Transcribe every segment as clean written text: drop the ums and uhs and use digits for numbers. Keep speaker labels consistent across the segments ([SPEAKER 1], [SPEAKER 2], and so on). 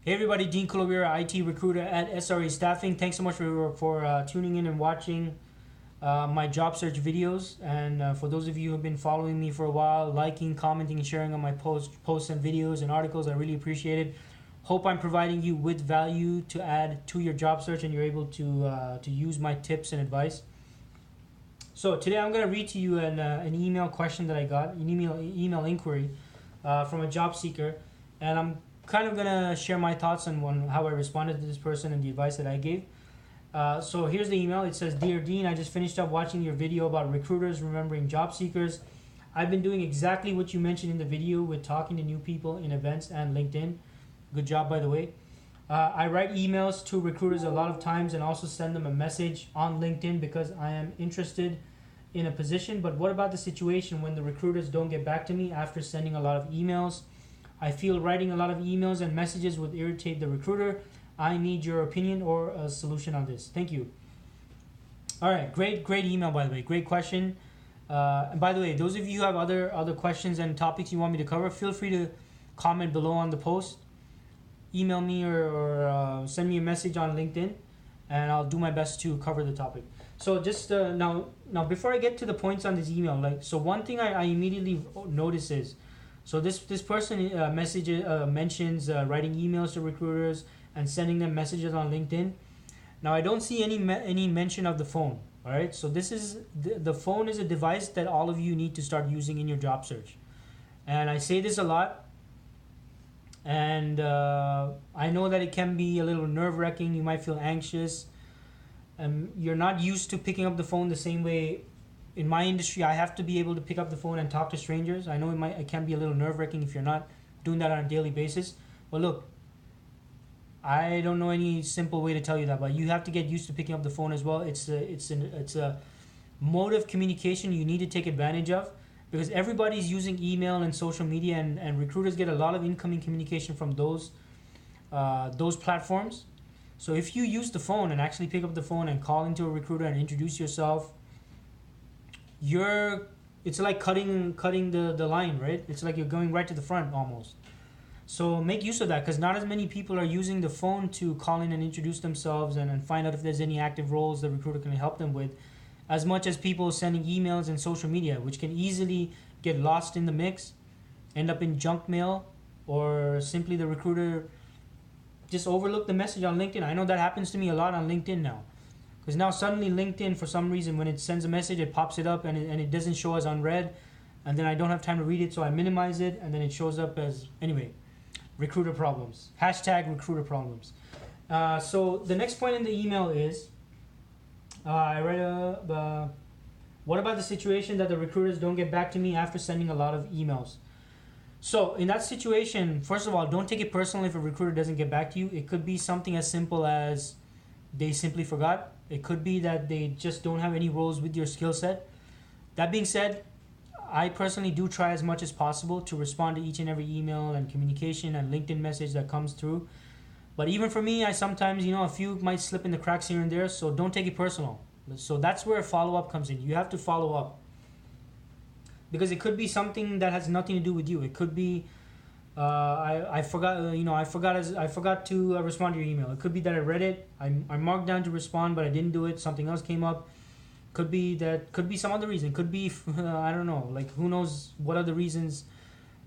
[SPEAKER 1] Hey everybody, Dean Kulavira, IT recruiter at SRE Staffing. Thanks so much for tuning in and watching my job search videos. And for those of you who have been following me for a while, liking, commenting, and sharing on my posts and videos and articles, I really appreciate it. Hope I'm providing you with value to add to your job search, and you're able to use my tips and advice. So today I'm going to read to you an email question that I got, an email inquiry from a job seeker, and I'm kind of gonna share my thoughts on how I responded to this person and the advice that I gave. So here's the email. It says, "Dear Dean, I just finished up watching your video about recruiters remembering job seekers. I've been doing exactly what you mentioned in the video with talking to new people in events and LinkedIn. Good job, by the way. I write emails to recruiters a lot of times and also send them a message on LinkedIn because I am interested in a position. But what about the situation when the recruiters don't get back to me after sending a lot of emails? I feel writing a lot of emails and messages would irritate the recruiter. I need your opinion or a solution on this. Thank you." All right, great email, by the way. Great question. And by the way, those of you who have other questions and topics you want me to cover, feel free to comment below on the post. Email me or send me a message on LinkedIn, and I'll do my best to cover the topic. So just now before I get to the points on this email, so one thing I immediately notice is, so this person mentions writing emails to recruiters and sending them messages on LinkedIn. Now I don't see any mention of the phone. All right, so this is the phone is a device that all of you need to start using in your job search, and I say this a lot. And I know that it can be a little nerve-wracking. You might feel anxious. You're not used to picking up the phone the same way. In my industry, I have to be able to pick up the phone and talk to strangers. I know it can be a little nerve-wracking if you're not doing that on a daily basis. But look, I don't know any simple way to tell you that, but you have to get used to picking up the phone as well. It's a mode of communication you need to take advantage of, because everybody's using email and social media, and recruiters get a lot of incoming communication from those platforms. So if you use the phone and actually pick up the phone and call into a recruiter and introduce yourself, it's like cutting the line, right? It's like you're going right to the front almost. So make use of that, because not as many people are using the phone to call in and introduce themselves and find out if there's any active roles the recruiter can help them with, as much as people sending emails and social media, which can easily get lost in the mix, end up in junk mail, or simply the recruiter just overlook the message on LinkedIn. I know that happens to me a lot on LinkedIn now, because now suddenly LinkedIn, for some reason, when it sends a message, it pops it up and it doesn't show as unread, and then I don't have time to read it, so I minimize it, and then it shows up as, anyway, recruiter problems. Hashtag recruiter problems. So the next point in the email is, I read what about the situation that the recruiters don't get back to me after sending a lot of emails? So in that situation, first of all, don't take it personally if a recruiter doesn't get back to you. It could be something as simple as they simply forgot. It could be that they just don't have any roles with your skill set. That being said, I personally do try as much as possible to respond to each and every email and communication and LinkedIn message that comes through. But even for me, I sometimes, a few might slip in the cracks here and there, so don't take it personal. So that's where follow-up comes in. You have to follow up, because it could be something that has nothing to do with you. It could be I forgot to respond to your email. It could be that I read it, I marked down to respond, but I didn't do it. Something else came up. Could be some other reason. Could be I don't know. Like, who knows what other reasons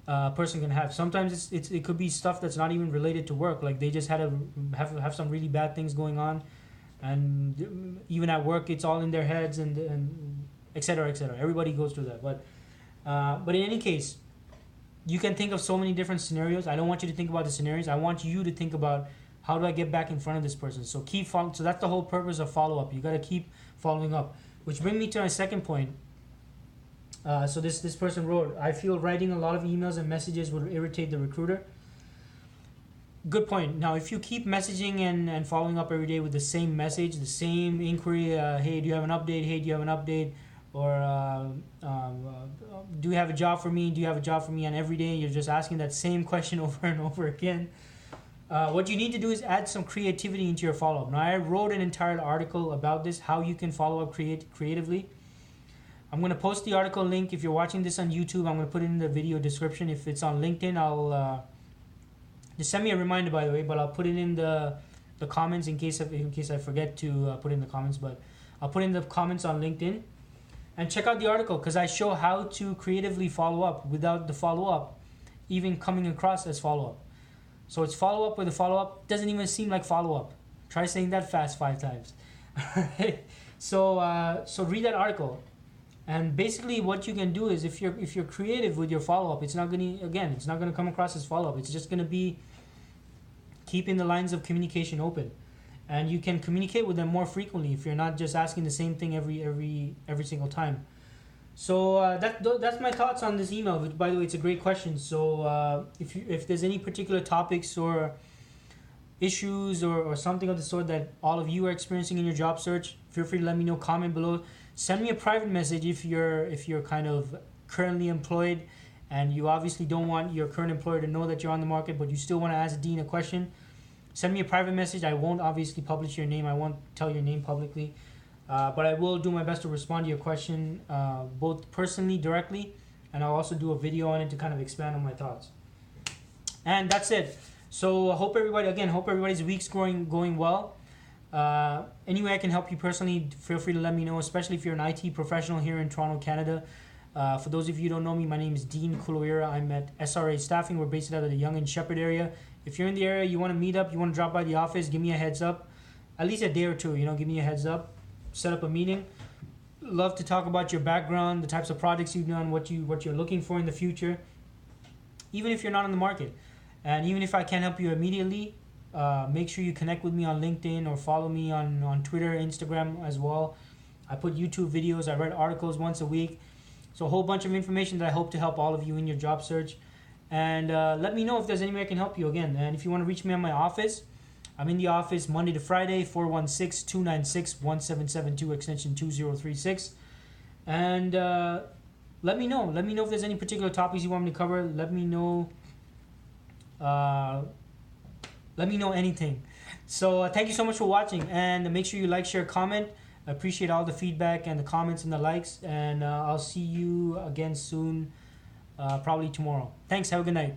[SPEAKER 1] a person can have. Sometimes it could be stuff that's not even related to work. Like, they just had to have some really bad things going on, and even at work it's all in their heads, and et cetera, et cetera. Everybody goes through that. But in any case, you can think of so many different scenarios. I don't want you to think about the scenarios. I want you to think about, how do I get back in front of this person? So keep following. So that's the whole purpose of follow-up. You got to keep following up. Which brings me to my second point. So this person wrote, "I feel writing a lot of emails and messages would irritate the recruiter." Good point. Now, if you keep messaging and following up every day with the same message, the same inquiry, hey, do you have an update? Hey, do you have an update? Or do you have a job for me? Do you have a job for me? And every day you're just asking that same question over and over again. What you need to do is add some creativity into your follow-up. Now, I wrote an entire article about this, how you can follow up creatively. I'm going to post the article link. If you're watching this on YouTube, I'm going to put it in the video description. If it's on LinkedIn, Just send me a reminder, by the way, but I'll put it in the comments in case I forget to put in the comments. But I'll put in the comments on LinkedIn, and check out the article because I show how to creatively follow up without the follow up even coming across as follow up. So it's follow up with a follow up. Doesn't even seem like follow up. Try saying that fast 5 times. So read that article. And basically, what you can do is if you're creative with your follow up, it's not gonna come across as follow up. It's just gonna be keeping the lines of communication open, and you can communicate with them more frequently if you're not just asking the same thing every single time. So that's my thoughts on this email. Which, by the way, it's a great question. So if there's any particular topics or issues or something of the sort that all of you are experiencing in your job search, feel free to let me know. Comment below. Send me a private message if you're kind of currently employed and you obviously don't want your current employer to know that you're on the market, but you still want to ask Dean a question. Send me a private message. I won't obviously publish your name. I won't tell your name publicly, but I will do my best to respond to your question both personally, directly, and I'll also do a video on it to kind of expand on my thoughts. And that's it. So I hope everybody's week's going well. Any way I can help you personally, feel free to let me know, especially if you're an IT professional here in Toronto, Canada. For those of you who don't know me, my name is Dean Kuluira. I'm at SRA Staffing. We're based out of the Yonge and Shepherd area. If you're in the area, you want to meet up, you want to drop by the office, give me a heads up. At least a day or two, give me a heads up. Set up a meeting. Love to talk about your background, the types of projects you've done, what you're looking for in the future, even if you're not on the market. And even if I can't help you immediately, make sure you connect with me on LinkedIn or follow me on Twitter, Instagram as well. I put YouTube videos. I write articles once a week. So a whole bunch of information that I hope to help all of you in your job search. And let me know if there's any way I can help you again. And if you want to reach me on my office, I'm in the office Monday to Friday, 416-296-1772, extension 2036. And let me know. Let me know if there's any particular topics you want me to cover. Let me know anything. So thank you so much for watching, and make sure you like, share, comment. I appreciate all the feedback and the comments and the likes, and I'll see you again soon, probably tomorrow. Thanks. Have a good night.